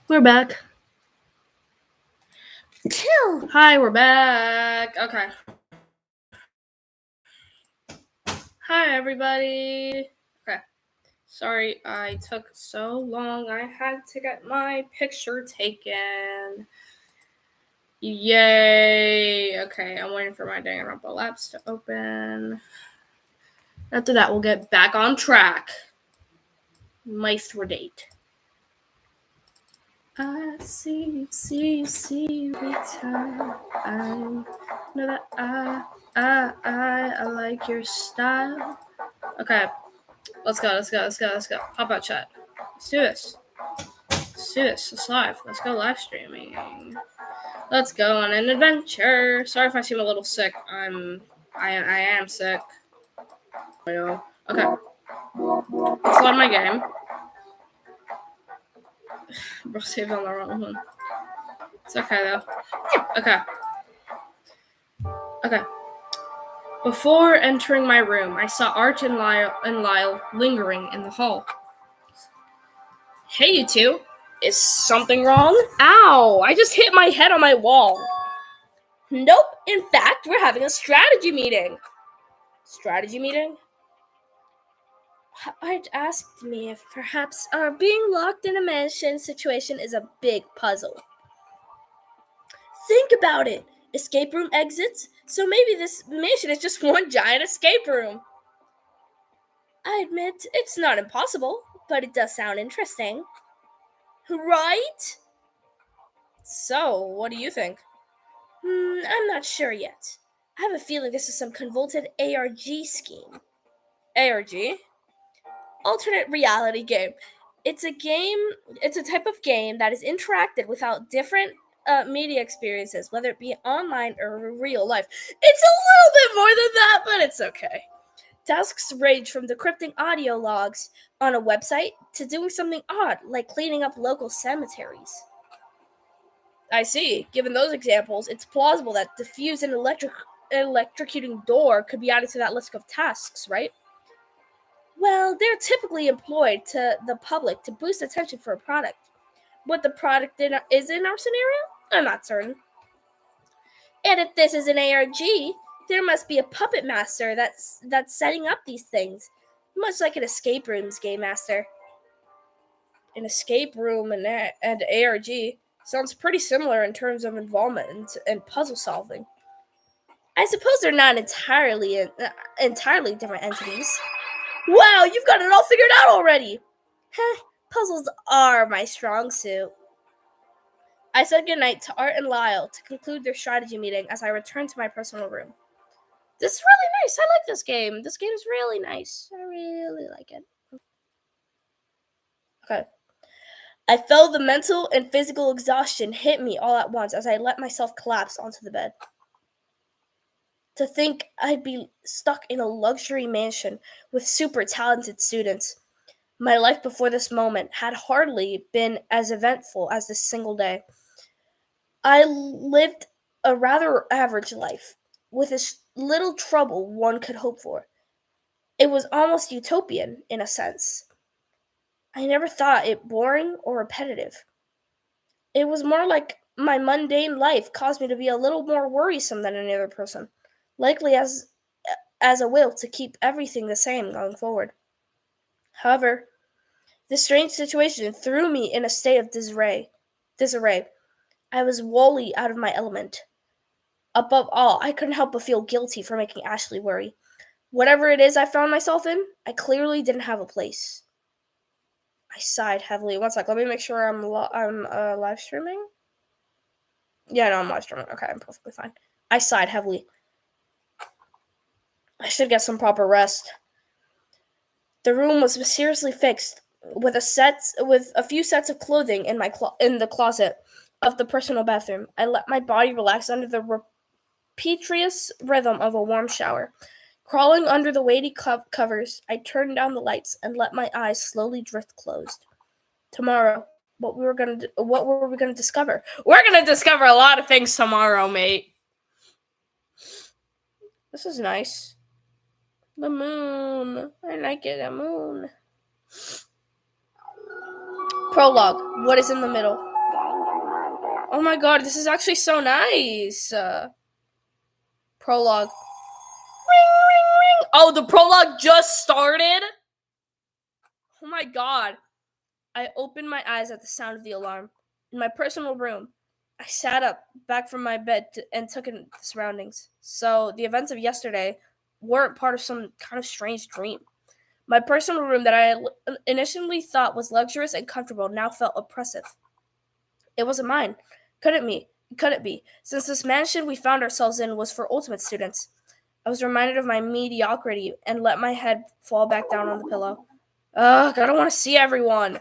We're back. Two. Hi, we're back. Okay. Hi, everybody. Okay. Sorry I took so long. I had to get my picture taken. Yay. Okay, I'm waiting for my danganronpa lapse to open. After that, we'll get back on track. My through date. I see you every time. I know that I like your style. Okay, let's go. Pop out chat. Let's do this. It's live. Let's go live streaming. Let's go on an adventure. Sorry if I seem a little sick. I am sick. Okay. Let's load my game. Bro, saved on the wrong one. It's okay though. Okay. Before entering my room, I saw Art and Lyle lingering in the hall. Hey, you two. Is something wrong? Ow! I just hit my head on my wall. Nope. In fact, we're having a strategy meeting. Strategy meeting? Art asked me if perhaps our being locked in a mansion situation is a big puzzle. Think about it. Escape room exits? So maybe this mansion is just one giant escape room. I admit, it's not impossible, but it does sound interesting. Right? So, what do you think? I'm not sure yet. I have a feeling this is some convoluted ARG scheme. ARG? Alternate reality game. It's a type of game that is interacted without different media experiences, whether it be online or real life. It's a little bit more than that, but it's okay. Tasks range from decrypting audio logs on a website to doing something odd, like cleaning up local cemeteries. I see. Given those examples, it's plausible that defuse an electrocuting door could be added to that list of tasks, right? Well, they're typically employed to the public to boost attention for a product. What the product is in our scenario? I'm not certain. And if this is an ARG, there must be a puppet master that's setting up these things, much like an escape room's game master. An escape room and ARG sounds pretty similar in terms of involvement and puzzle solving. I suppose they're not entirely different entities. Wow, you've got it all figured out already! Heh, puzzles are my strong suit. I said goodnight to Art and Lyle to conclude their strategy meeting as I returned to my personal room. This is really nice. I like this game. This game is really nice. I really like it. Okay. I felt the mental and physical exhaustion hit me all at once as I let myself collapse onto the bed. To think I'd be stuck in a luxury mansion with super talented students. My life before this moment had hardly been as eventful as this single day. I lived a rather average life, with as little trouble one could hope for. It was almost utopian, in a sense. I never thought it boring or repetitive. It was more like my mundane life caused me to be a little more worrisome than any other person, likely as a will to keep everything the same going forward. However, this strange situation threw me in a state of disarray. I was wholly out of my element. Above all, I couldn't help but feel guilty for making Ashley worry. Whatever it is I found myself in, I clearly didn't have a place. I sighed heavily. One sec, let me make sure I'm live streaming. Yeah, no, I'm live streaming. Okay, I'm perfectly fine. I sighed heavily. I should get some proper rest. The room was mysteriously fixed with a few sets of clothing in the closet of the personal bathroom. I let my body relax under the impetuous rhythm of a warm shower. Crawling under the weighty covers, I turned down the lights and let my eyes slowly drift closed. Tomorrow, what were we gonna discover? We're gonna discover a lot of things tomorrow, mate. This is nice. The moon. I like it, the moon. Prologue. What is in the middle? Oh my god, this is actually so nice. Prologue. Ring, ring, ring. Oh, the prologue just started? Oh my god. I opened my eyes at the sound of the alarm. In my personal room, I sat up, back from my bed, and took in the surroundings. So, the events of yesterday weren't part of some kind of strange dream. My personal room that I initially thought was luxurious and comfortable now felt oppressive. It wasn't mine. Couldn't be. Couldn't be. Since this mansion we found ourselves in was for ultimate students. I was reminded of my mediocrity and let my head fall back down on the pillow. Ugh, I don't want to see everyone.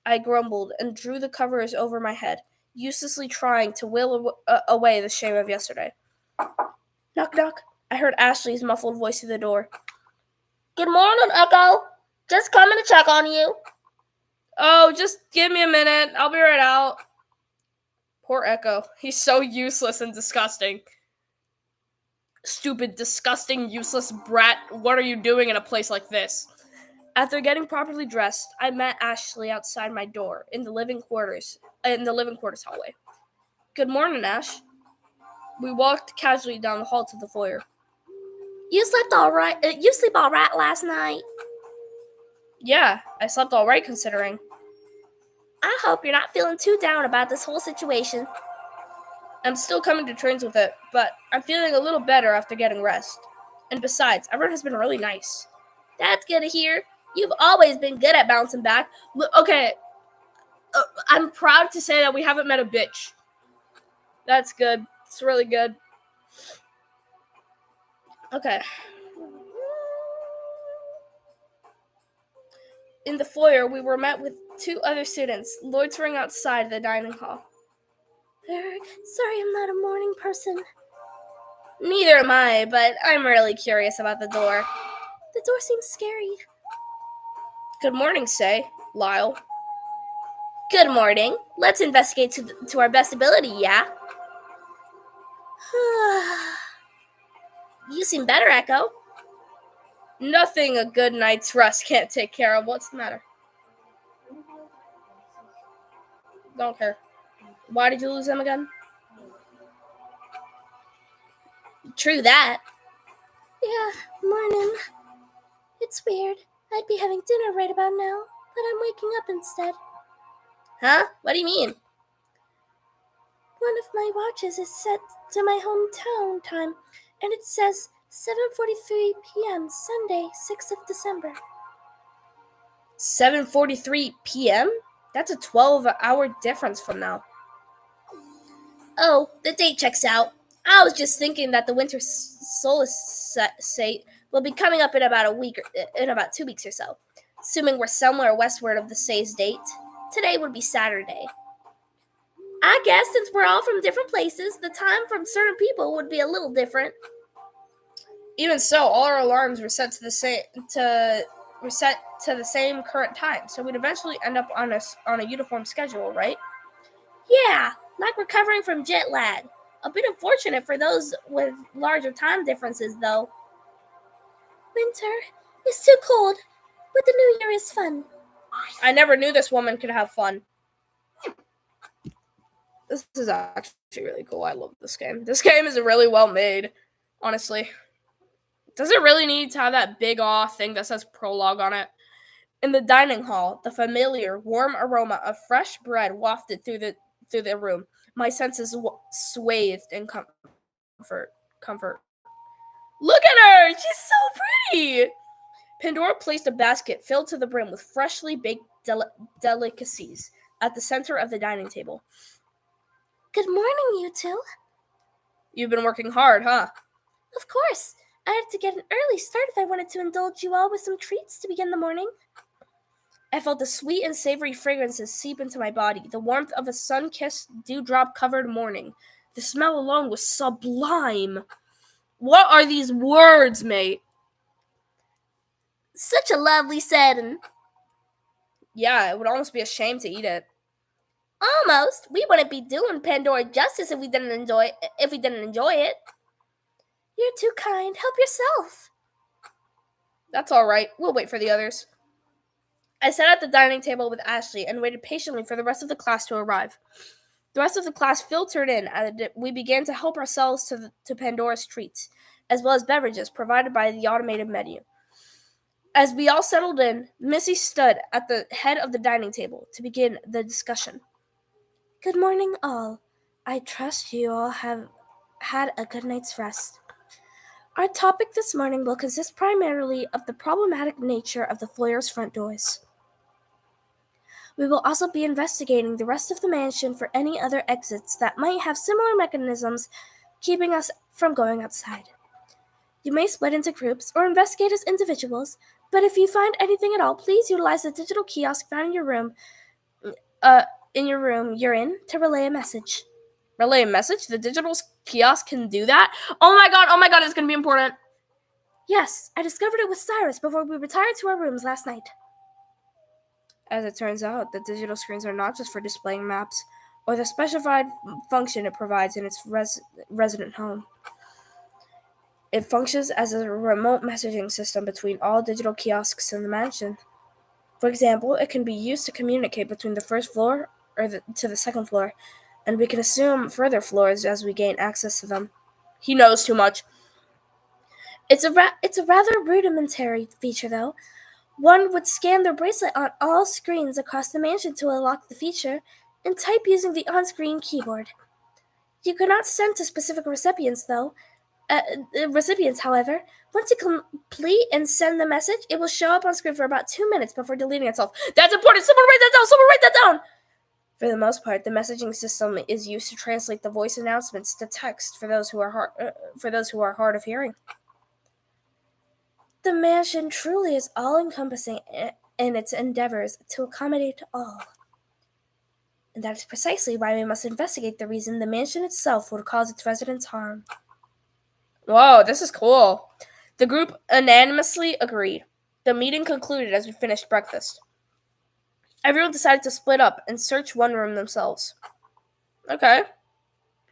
I grumbled and drew the covers over my head, uselessly trying to will away the shame of yesterday. Knock, knock. I heard Ashley's muffled voice through the door. Good morning, Echo. Just coming to check on you. Oh, just give me a minute. I'll be right out. Poor Echo. He's so useless and disgusting. Stupid, disgusting, useless brat. What are you doing in a place like this? After getting properly dressed, I met Ashley outside my door in the living quarters hallway. Good morning, Ash. We walked casually down the hall to the foyer. You slept all right? You sleep all right last night? Yeah, I slept all right considering. I hope you're not feeling too down about this whole situation. I'm still coming to terms with it, but I'm feeling a little better after getting rest. And besides, everyone has been really nice. That's good to hear. You've always been good at bouncing back. Okay, I'm proud to say that we haven't met a bitch. That's good. It's really good. Okay. In the foyer, we were met with two other students loitering outside the dining hall. Sorry, I'm not a morning person. Neither am I, but I'm really curious about the door. The door seems scary. Good morning, Say, Lyle. Good morning. Let's investigate to our best ability, yeah? You seem better, Echo. Nothing a good night's rest can't take care of. What's the matter? Don't care. Why did you lose them again? True that. Yeah, morning. It's weird. I'd be having dinner right about now, but I'm waking up instead. Huh? What do you mean? One of my watches is set to my hometown time, and it says 7:43 p.m. Sunday, 6th of December. 7:43 p.m.? That's a 12-hour difference from now. Oh, the date checks out. I was just thinking that the winter solstice will be coming up in about 2 weeks or so. Assuming we're somewhere westward of the Say's date. Today would be Saturday. I guess since we're all from different places, the time from certain people would be a little different. Even so, all our alarms were set to the same current time, so we'd eventually end up on a uniform schedule, right? Yeah, like recovering from jet lag. A bit unfortunate for those with larger time differences, though. Winter is too cold, but the new year is fun. I never knew this woman could have fun. This is actually really cool. I love this game. This game is really well made, honestly. Does it really need to have that big thing that says prologue on it? In the dining hall, the familiar, warm aroma of fresh bread wafted through the room. My senses swathed in comfort. Look at her! She's so pretty! Pandora placed a basket filled to the brim with freshly baked delicacies at the center of the dining table. Good morning, you two. You've been working hard, huh? Of course. I had to get an early start if I wanted to indulge you all with some treats to begin the morning. I felt the sweet and savory fragrances seep into my body, the warmth of a sun-kissed, dewdrop-covered morning. The smell alone was sublime. What are these words, mate? Such a lovely setting. Yeah, it would almost be a shame to eat it. Almost. We wouldn't be doing Pandora justice if we didn't enjoy it. You're too kind. Help yourself. That's all right. We'll wait for the others. I sat at the dining table with Ashley and waited patiently for the rest of the class to arrive. The rest of the class filtered in, and we began to help ourselves to Pandora's treats, as well as beverages provided by the automated menu. As we all settled in, Missy stood at the head of the dining table to begin the discussion. Good morning, all. I trust you all have had a good night's rest. Our topic this morning will consist primarily of the problematic nature of the foyer's front doors. We will also be investigating the rest of the mansion for any other exits that might have similar mechanisms keeping us from going outside. You may split into groups or investigate as individuals, but if you find anything at all, please utilize the digital kiosk found in your room you're in to relay a message. Relay a message? The digital kiosk can do that? Oh my god, it's gonna be important. Yes, I discovered it with Cyrus before we retired to our rooms last night. As it turns out, the digital screens are not just for displaying maps or the specified function it provides in its resident home. It functions as a remote messaging system between all digital kiosks in the mansion. For example, it can be used to communicate between the first floor to the second floor, and we can assume further floors as we gain access to them. He knows too much. It's a rather rudimentary feature, though. One would scan their bracelet on all screens across the mansion to unlock the feature and type using the on-screen keyboard. You cannot send to specific recipients, however. Once you complete and send the message, it will show up on screen for about 2 minutes before deleting itself. That's important! Someone write that down! For the most part, the messaging system is used to translate the voice announcements to text for those who are hard of hearing. The mansion truly is all-encompassing in its endeavors to accommodate all. And that is precisely why we must investigate the reason the mansion itself would cause its residents harm. Whoa, this is cool. The group unanimously agreed. The meeting concluded as we finished breakfast. Everyone decided to split up and search one room themselves. Okay,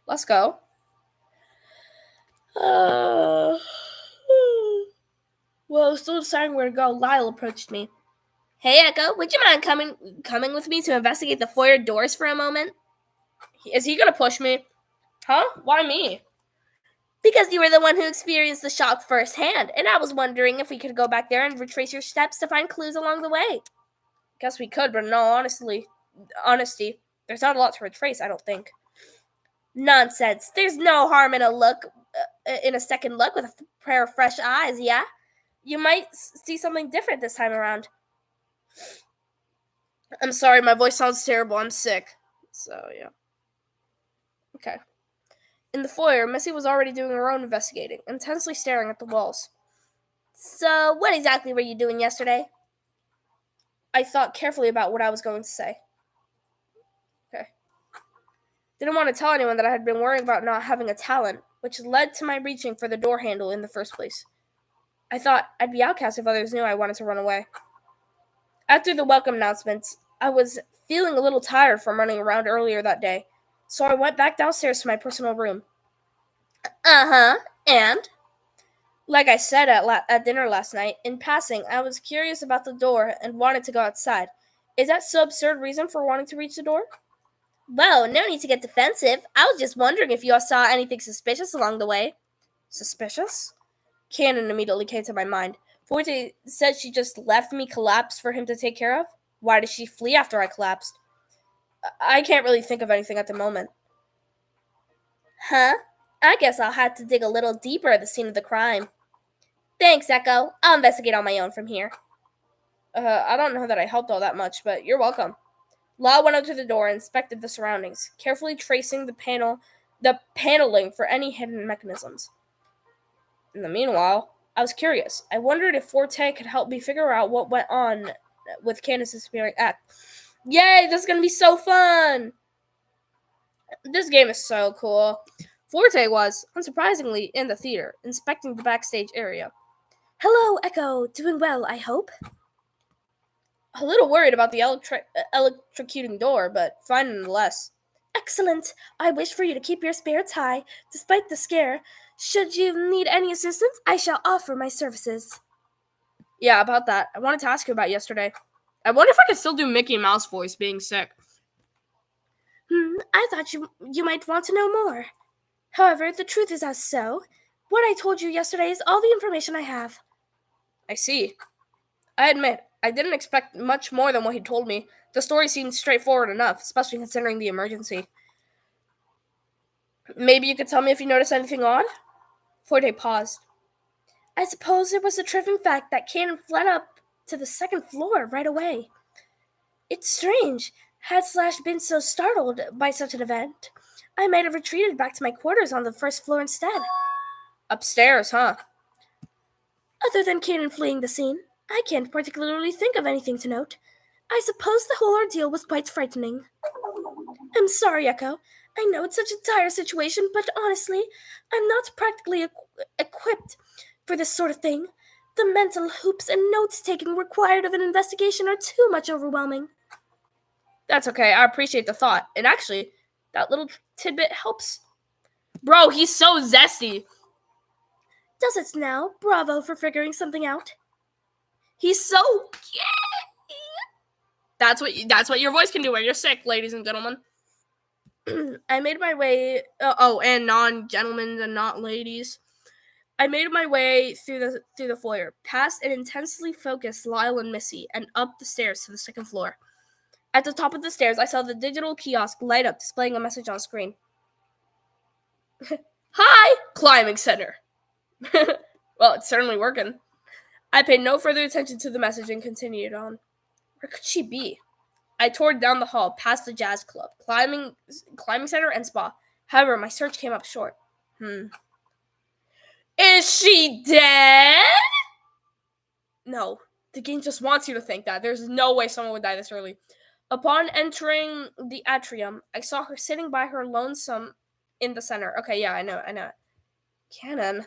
let's go. Well, still deciding where to go, Lyle approached me. Hey, Echo, would you mind coming with me to investigate the foyer doors for a moment? Is he gonna push me? Huh? Why me? Because you were the one who experienced the shock firsthand, and I was wondering if we could go back there and retrace your steps to find clues along the way. Guess we could, but in all honesty, there's not a lot to retrace, I don't think. Nonsense. There's no harm in a second look with a pair of fresh eyes, yeah? You might see something different this time around. I'm sorry, my voice sounds terrible. I'm sick. So, yeah. Okay. In the foyer, Missy was already doing her own investigating, intensely staring at the walls. So, what exactly were you doing yesterday? I thought carefully about what I was going to say. Okay. Didn't want to tell anyone that I had been worrying about not having a talent, which led to my reaching for the door handle in the first place. I thought I'd be outcast if others knew I wanted to run away. After the welcome announcements, I was feeling a little tired from running around earlier that day, so I went back downstairs to my personal room. And? Like I said at dinner last night, in passing, I was curious about the door and wanted to go outside. Is that so absurd reason for wanting to reach the door? Whoa, no need to get defensive. I was just wondering if you all saw anything suspicious along the way. Suspicious? Cannon immediately came to my mind. Forte said she just left me collapsed for him to take care of. Why did she flee after I collapsed? I can't really think of anything at the moment. Huh? I guess I'll have to dig a little deeper at the scene of the crime. Thanks, Echo. I'll investigate on my own from here. I don't know that I helped all that much, but you're welcome. La went up to the door and inspected the surroundings, carefully tracing the paneling for any hidden mechanisms. In the meanwhile, I was curious. I wondered if Forte could help me figure out what went on with Candace's disappearing act. Yay, this is going to be so fun! This game is so cool. Forte was, unsurprisingly, in the theater, inspecting the backstage area. Hello, Echo. Doing well, I hope? A little worried about the electrocuting door, but fine nonetheless. Excellent. I wish for you to keep your spirits high, despite the scare. Should you need any assistance, I shall offer my services. Yeah, about that. I wanted to ask you about yesterday. I wonder if I can still do Mickey Mouse voice being sick. I I thought you might want to know more. However, the truth is as so. What I told you yesterday is all the information I have. I see. I admit, I didn't expect much more than what he told me. The story seemed straightforward enough, especially considering the emergency. Maybe you could tell me if you noticed anything odd? Forte paused. I suppose it was the tripping fact that Cannon fled up to the second floor right away. It's strange. Had Slash been so startled by such an event, I might have retreated back to my quarters on the first floor instead. Upstairs, huh? Other than Cannon fleeing the scene, I can't particularly think of anything to note. I suppose the whole ordeal was quite frightening. I'm sorry, Echo. I know it's such a dire situation, but honestly, I'm not practically equipped for this sort of thing. The mental hoops and notes-taking required of an investigation are too much overwhelming. That's okay. I appreciate the thought. And actually, that little tidbit helps. Bro, he's so zesty. Does it now? Bravo for figuring something out. He's so gay. That's what your voice can do when you're sick, ladies and gentlemen. I made my way. And non-gentlemen and not ladies. I made my way through the foyer, past an intensely focused Lyle and Missy, and up the stairs to the second floor. At the top of the stairs, I saw the digital kiosk light up, displaying a message on screen. Hi, Climbing Center. Well, it's certainly working. I paid no further attention to the message and continued on. Where could she be? I toured down the hall, past the jazz club, climbing center, and spa. However, my search came up short. Is she dead? No, the game just wants you to think that. There's no way someone would die this early. Upon entering the atrium, I saw her sitting by her lonesome in the center. Okay, yeah, I know it. Cannon.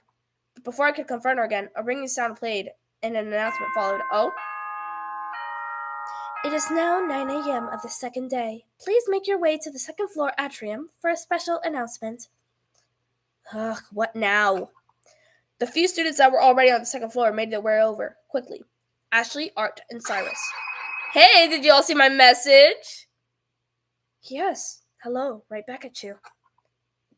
But before I could confront her again, a ringing sound played, and an announcement followed. Oh? It is now 9 a.m. of the second day. Please make your way to the second floor atrium for a special announcement. Ugh, what now? The few students that were already on the second floor made their way over, quickly. Ashley, Art, and Cyrus. Hey, did you all see my message? Yes. Hello, right back at you.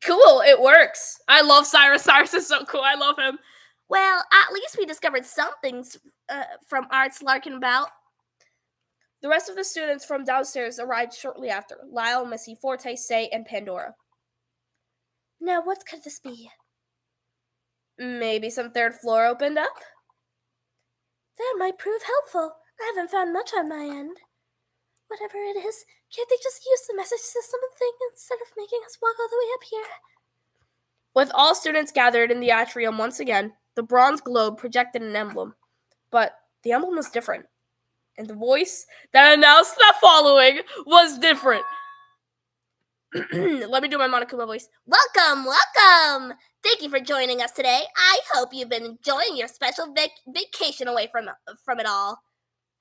Cool, it works. I love Cyrus. Cyrus is so cool. I love him. Well, at least we discovered some things from Art's larking about. The rest of the students from downstairs arrived shortly after. Lyle, Missy, Forte, Say, and Pandora. Now, what could this be? Maybe some third floor opened up? That might prove helpful. I haven't found much on my end. Whatever it is, can't they just use the message system thing instead of making us walk all the way up here? With all students gathered in the atrium once again, the bronze globe projected an emblem. But the emblem was different. And the voice that announced that following was different. Let me do my Monokuma voice. Welcome! Thank you for joining us today. I hope you've been enjoying your special vacation away from it all.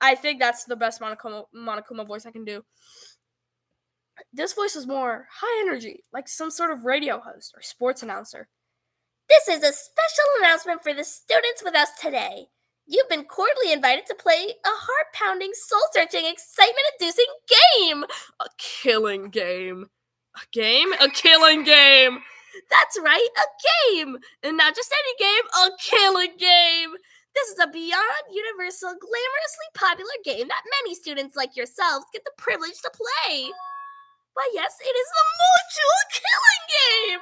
I think that's the best Monokuma voice I can do. This voice is more high energy, like some sort of radio host or sports announcer. This is a special announcement for the students with us today. You've been cordially invited to play a heart-pounding, soul-searching, excitement-inducing game. A killing game. A game? A killing game. That's right, a game. And not just any game, a killing game. This is a beyond universal, glamorously popular game that many students like yourselves get the privilege to play. Why, yes, it is the Mutual Killing Game.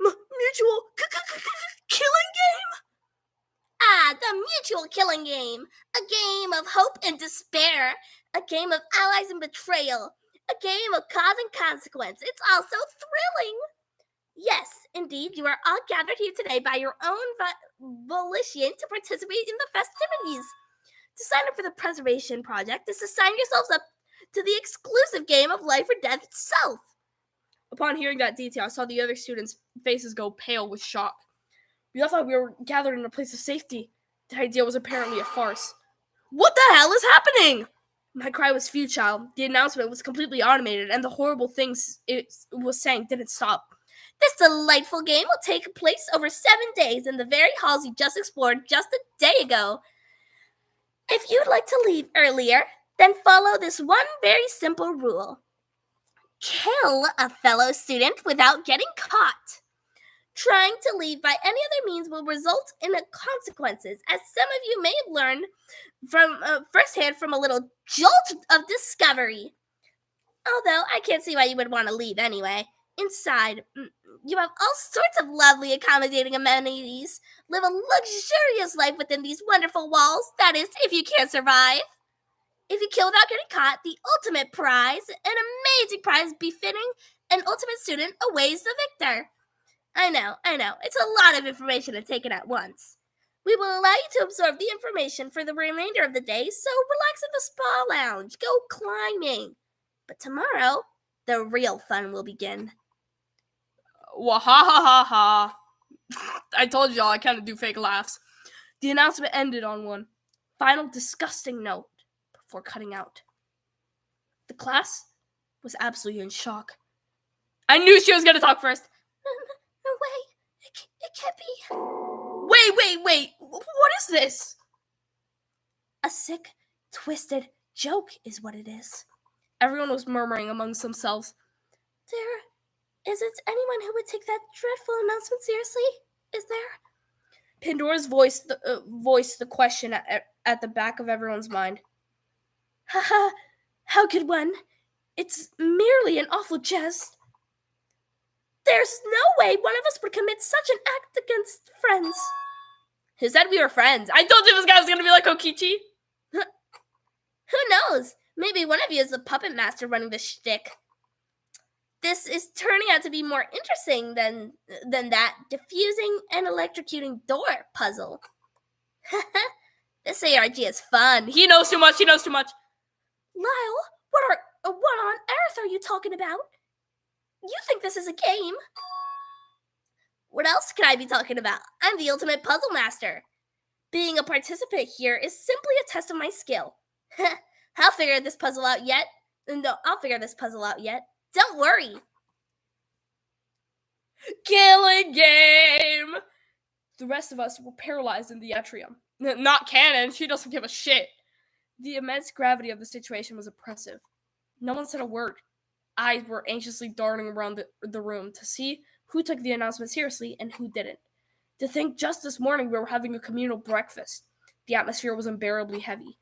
Mutual Killing Game? Ah, the Mutual Killing Game. A game of hope and despair. A game of allies and betrayal. A game of cause and consequence. It's also thrilling. Yes, indeed, you are all gathered here today by your own volition to participate in the festivities. To sign up for the Preservation Project is to sign yourselves up to the exclusive game of life or death itself. Upon hearing that detail, I saw the other students' faces go pale with shock. We all thought we were gathered in a place of safety. The idea was apparently a farce. What the hell is happening? My cry was futile. The announcement was completely automated, and the horrible things it was saying didn't stop. This delightful game will take place over 7 days in the very halls you just explored just a day ago. If you'd like to leave earlier, then follow this one very simple rule. Kill a fellow student without getting caught. Trying to leave by any other means will result in consequences, as some of you may have learned from firsthand from a little jolt of discovery. Although I can't see why you would want to leave anyway. Inside, you have all sorts of lovely accommodating amenities. Live a luxurious life within these wonderful walls. That is, if you can't survive. If you kill without getting caught, the ultimate prize, an amazing prize befitting an ultimate student, awaits the victor. I know. It's a lot of information to take in at once. We will allow you to absorb the information for the remainder of the day, so relax in the spa lounge, go climbing. But tomorrow, the real fun will begin. Wah ha ha ha ha. I told y'all I kind of do fake laughs. The announcement ended on one final disgusting note before cutting out. The class was absolutely in shock. I knew she was going to talk first. No way. It can't be. Wait. What is this? A sick, twisted joke is what it is. Everyone was murmuring amongst themselves. There isn't anyone who would take that dreadful announcement seriously, is there? Pandora's voiced the question at the back of everyone's mind. Haha, how could one? It's merely an awful jest. There's no way one of us would commit such an act against friends. Who said we were friends? I told you this guy was going to be like Kokichi. Who knows? Maybe one of you is the puppet master running the shtick. This is turning out to be more interesting than that diffusing and electrocuting door puzzle. This ARG is fun. He knows too much. Lyle, what on earth are you talking about? You think this is a game? What else could I be talking about? I'm the ultimate puzzle master. Being a participant here is simply a test of my skill. I'll figure this puzzle out yet. Don't worry. Killing game! The rest of us were paralyzed in the atrium. Not Canon, she doesn't give a shit. The immense gravity of the situation was oppressive. No one said a word. Eyes were anxiously darting around the room to see who took the announcement seriously and who didn't. To think just this morning we were having a communal breakfast. The atmosphere was unbearably heavy.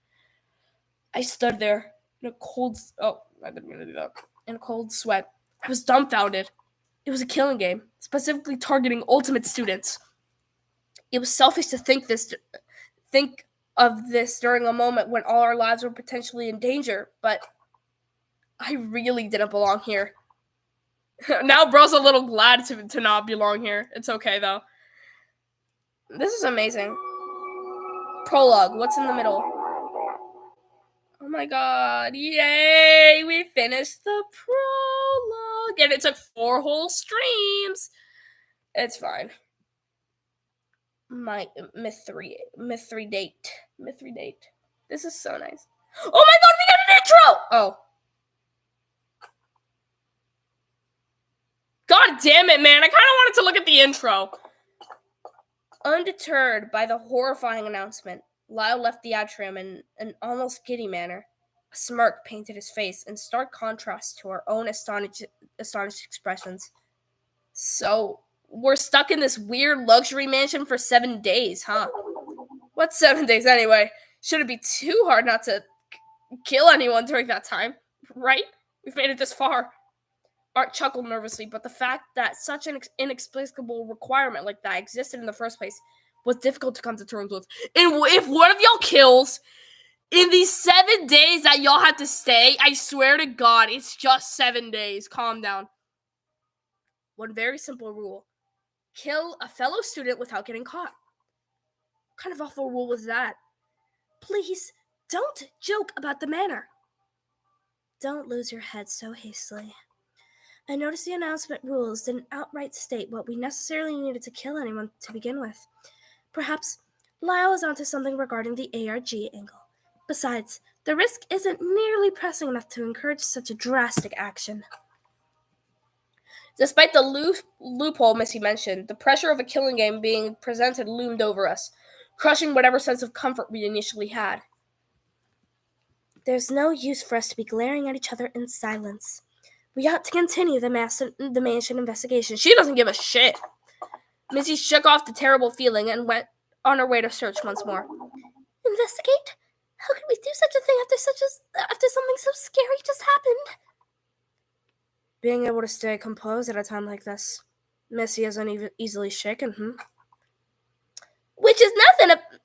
I stood there in a cold... Oh, I didn't mean to do that. In a cold sweat. I was dumbfounded. It was a killing game, specifically targeting ultimate students. It was selfish to think of this during a moment when all our lives were potentially in danger, but I really didn't belong here. Now bro's a little glad to not belong here. It's okay, though. This is amazing. Prologue. What's in the middle? Oh my god. Yay! We finished the prologue. And it took 4 whole streams. It's fine. My mystery date. This is so nice. Oh my god, we got an intro! Oh. God damn it, man. I kind of wanted to look at the intro. Undeterred by the horrifying announcement, Lyle left the atrium in an almost giddy manner. A smirk painted his face in stark contrast to our own astonished expressions. So, we're stuck in this weird luxury mansion for 7 days, huh? What's 7 days anyway? Shouldn't be too hard not to kill anyone during that time, right? We've made it this far. Art chuckled nervously, but the fact that such an inexplicable requirement like that existed in the first place was difficult to come to terms with. And if one of y'all kills in these 7 days that y'all had to stay, I swear to God, it's just 7 days. Calm down. One very simple rule. Kill a fellow student without getting caught. What kind of awful rule was that? Please, don't joke about the manner. Don't lose your head so hastily. I noticed the announcement rules didn't outright state what we necessarily needed to kill anyone to begin with. Perhaps Lyle is onto something regarding the ARG angle. Besides, the risk isn't nearly pressing enough to encourage such a drastic action. Despite the loophole Missy mentioned, the pressure of a killing game being presented loomed over us, crushing whatever sense of comfort we initially had. There's no use for us to be glaring at each other in silence. We got to continue the mansion investigation. She doesn't give a shit. Missy shook off the terrible feeling and went on her way to search once more. Investigate? How could we do such a thing after something so scary just happened? Being able to stay composed at a time like this. Missy isn't easily shaken, Which is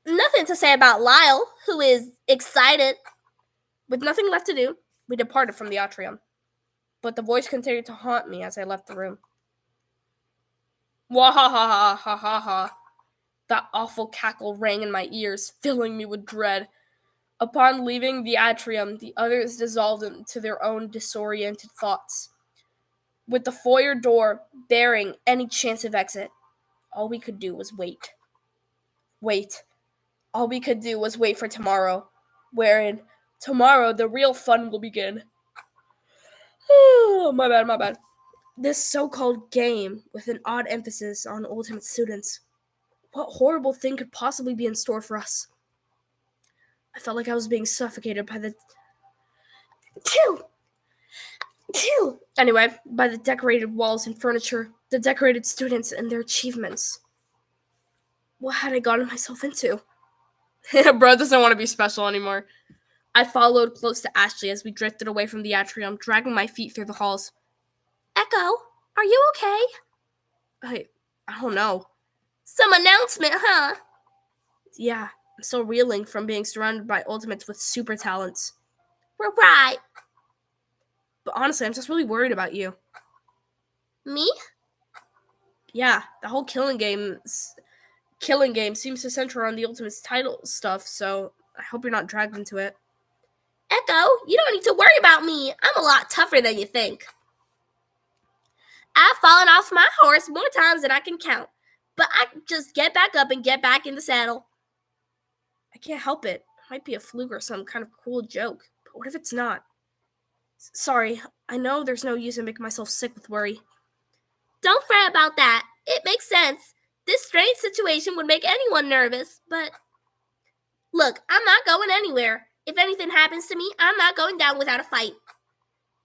nothing to say about Lyle, who is excited. With nothing left to do, we departed from the atrium. But the voice continued to haunt me as I left the room. Wah-ha-ha-ha-ha-ha-ha. That awful cackle rang in my ears, filling me with dread. Upon leaving the atrium, the others dissolved into their own disoriented thoughts. With the foyer door bearing any chance of exit, all we could do was wait. All we could do was wait for tomorrow, wherein tomorrow the real fun will begin. Oh, my bad. This so-called game, with an odd emphasis on ultimate students. What horrible thing could possibly be in store for us? I felt like I was being suffocated by the... Anyway, by the decorated walls and furniture, the decorated students and their achievements. What had I gotten myself into? Bro doesn't want to be special anymore. I followed close to Ashley as we drifted away from the atrium, dragging my feet through the halls. Echo, are you okay? I don't know. Some announcement, huh? Yeah, I'm still reeling from being surrounded by ultimates with super talents. We're right. But honestly, I'm just really worried about you. Me? Yeah, the whole killing game seems to center on the Ultimate's title stuff, so I hope you're not dragged into it. Echo, you don't need to worry about me. I'm a lot tougher than you think. I've fallen off my horse more times than I can count, but I just get back up and get back in the saddle. I can't help it. It might be a fluke or some kind of cruel joke, but what if it's not? Sorry, I know there's no use in making myself sick with worry. Don't fret about that. It makes sense. This strange situation would make anyone nervous, but... Look, I'm not going anywhere. If anything happens to me, I'm not going down without a fight.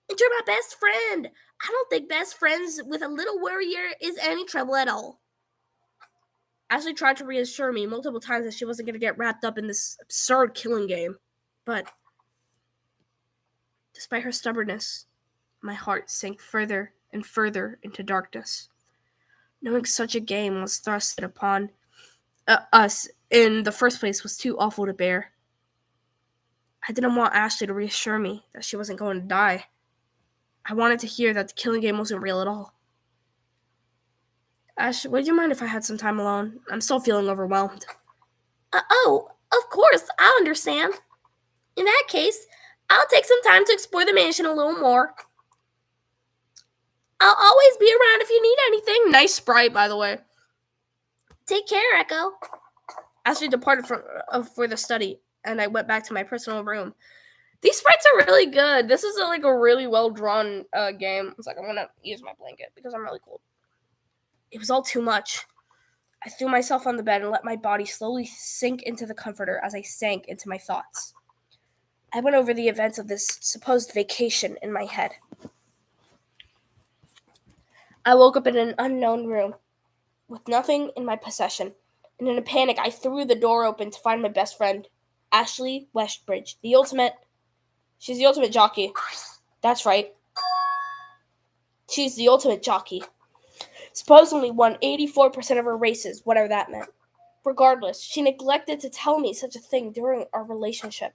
And you're my best friend. I don't think best friends with a little worrier is any trouble at all. Ashley tried to reassure me multiple times that she wasn't going to get wrapped up in this absurd killing game. But, despite her stubbornness, my heart sank further and further into darkness. Knowing such a game was thrusted upon us in the first place was too awful to bear. I didn't want Ashley to reassure me that she wasn't going to die. I wanted to hear that the killing game wasn't real at all. Ash, would you mind if I had some time alone? I'm still feeling overwhelmed. Oh, of course, I understand. In that case, I'll take some time to explore the mansion a little more. I'll always be around if you need anything. Nice sprite, by the way. Take care, Echo. Ashley departed for the study, and I went back to my personal room. These sprites are really good. This is a really well-drawn game. It's like, I'm going to use my blanket because I'm really cold. It was all too much. I threw myself on the bed and let my body slowly sink into the comforter as I sank into my thoughts. I went over the events of this supposed vacation in my head. I woke up in an unknown room with nothing in my possession, and in a panic, I threw the door open to find my best friend, Ashley Westbridge, She's the ultimate jockey. That's right. She's the ultimate jockey. Supposedly won 84% of her races, whatever that meant. Regardless, she neglected to tell me such a thing during our relationship.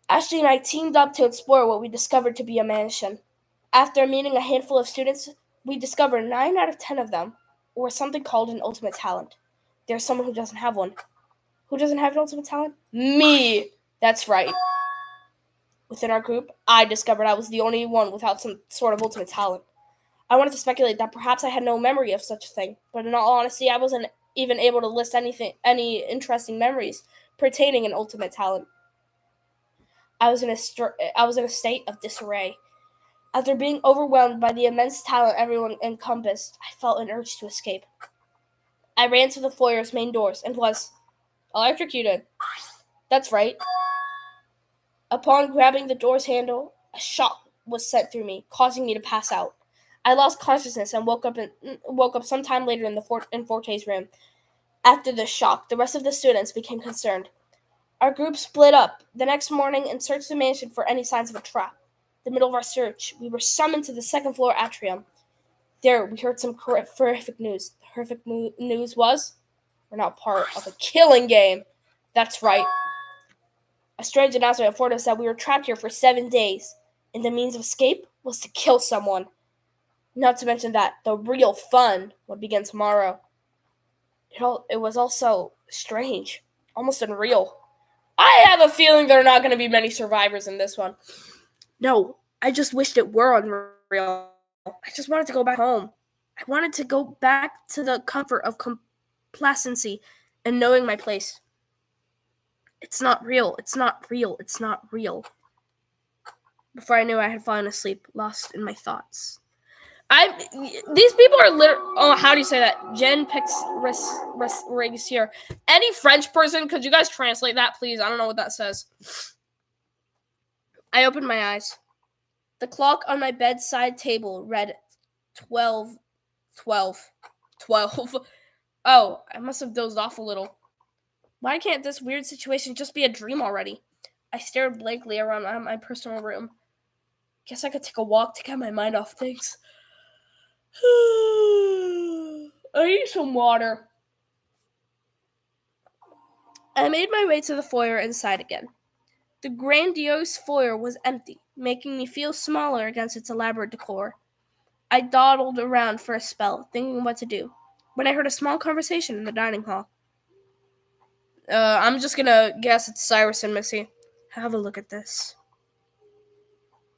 Ashley and I teamed up to explore what we discovered to be a mansion. After meeting a handful of students, we discovered 9 out of 10 of them were something called an ultimate talent. There's someone who doesn't have one. Who doesn't have an ultimate talent? Me! That's right. Within our group, I discovered I was the only one without some sort of ultimate talent. I wanted to speculate that perhaps I had no memory of such a thing, but in all honesty, I wasn't even able to list any interesting memories pertaining an ultimate talent. I was in a state of disarray. After being overwhelmed by the immense talent everyone encompassed, I felt an urge to escape. I ran to the foyer's main doors and was electrocuted. That's right. Upon grabbing the door's handle, a shock was sent through me, causing me to pass out. I lost consciousness and woke up sometime later in Forte's room. After the shock, the rest of the students became concerned. Our group split up the next morning and searched the mansion for any signs of a trap. In the middle of our search, we were summoned to the second floor atrium. There, we heard some horrific news. The horrific news was, we're now part of a killing game. That's right. A strange announcement informed us that we were trapped here for 7 days, and the means of escape was to kill someone. Not to mention that the real fun would begin tomorrow. It was also strange, almost unreal. I have a feeling there are not going to be many survivors in this one. No, I just wished it were unreal. I just wanted to go back home. I wanted to go back to the comfort of complacency and knowing my place. It's not real. It's not real. It's not real. Before I knew, I had fallen asleep, lost in my thoughts. These people are oh, how do you say that? Jen Pix Riggs here. Any French person, could you guys translate that, please? I don't know what that says. I opened my eyes. The clock on my bedside table read 12. Oh, I must have dozed off a little. Why can't this weird situation just be a dream already? I stared blankly around my personal room. Guess I could take a walk to get my mind off things. I need some water. I made my way to the foyer and sighed again. The grandiose foyer was empty, making me feel smaller against its elaborate decor. I dawdled around for a spell, thinking what to do, when I heard a small conversation in the dining hall. I'm just gonna guess it's Cyrus and Missy. Have a look at this.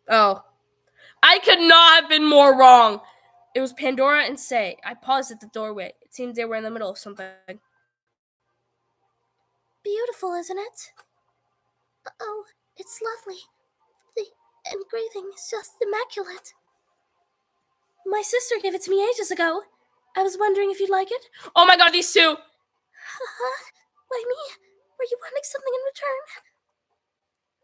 Oh. I could not have been more wrong. It was Pandora and Say. I paused at the doorway. It seemed they were in the middle of something. Beautiful, isn't it? Oh, it's lovely. The engraving is just immaculate. My sister gave it to me ages ago. I was wondering if you'd like it. Oh my god, these two! Why me? Were you wanting something in return?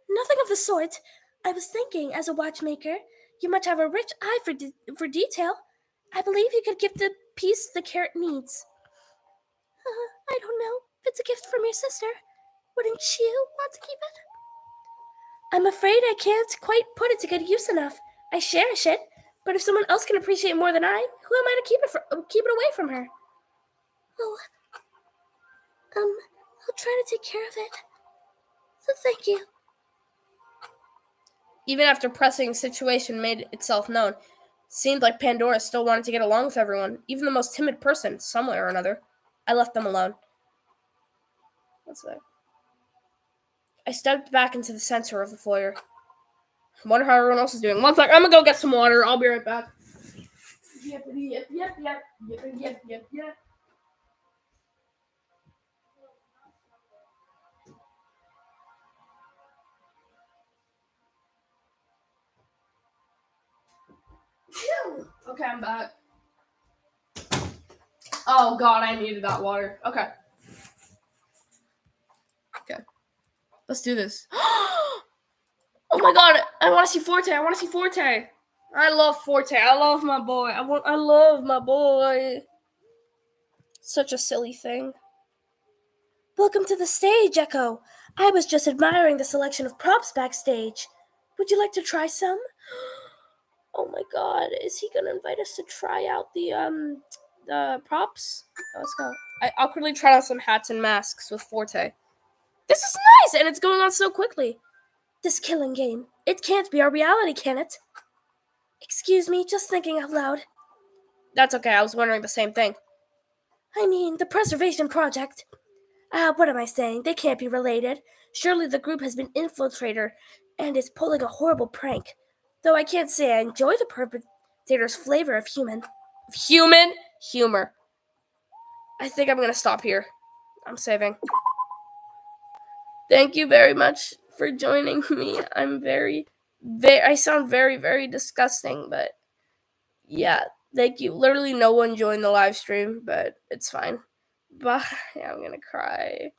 Nothing of the sort. I was thinking, as a watchmaker, you must have a rich eye for detail. I believe you could give the piece the care it needs. I don't know. If it's a gift from your sister, wouldn't you want to keep it? I'm afraid I can't quite put it to good use enough. I cherish it, but if someone else can appreciate it more than I, who am I to keep it away from her? Oh, I'll try to take care of it. So thank you. Even after pressing situation made itself known, it seemed like Pandora still wanted to get along with everyone, even the most timid person, some way or another. I left them alone. What's that? I stepped back into the center of the foyer. I wonder how everyone else is doing. One sec, I'm gonna go get some water. I'll be right back. Yep. Okay, I'm back. Oh god, I needed that water. Okay. Let's do this. Oh my god, I want to see Forte. I love Forte. I love my boy. I love my boy. Such a silly thing. Welcome to the stage, Echo. I was just admiring the selection of props backstage. Would you like to try some? Oh my god, is he gonna invite us to try out the props? Let's go. I awkwardly tried on some hats and masks with Forte. This is nice, and it's going on so quickly. This killing game. It can't be our reality, can it? Excuse me, just thinking out loud. That's okay, I was wondering the same thing. I mean, the preservation project. What am I saying? They can't be related. Surely the group has been infiltrated and is pulling a horrible prank. Though I can't say I enjoy the perpetrator's flavor of human. Humor. I think I'm gonna stop here. I'm saving. Thank you very much for joining me. I sound very, very disgusting, but yeah, thank you. Literally no one joined the live stream, but it's fine. Bye. I'm gonna cry.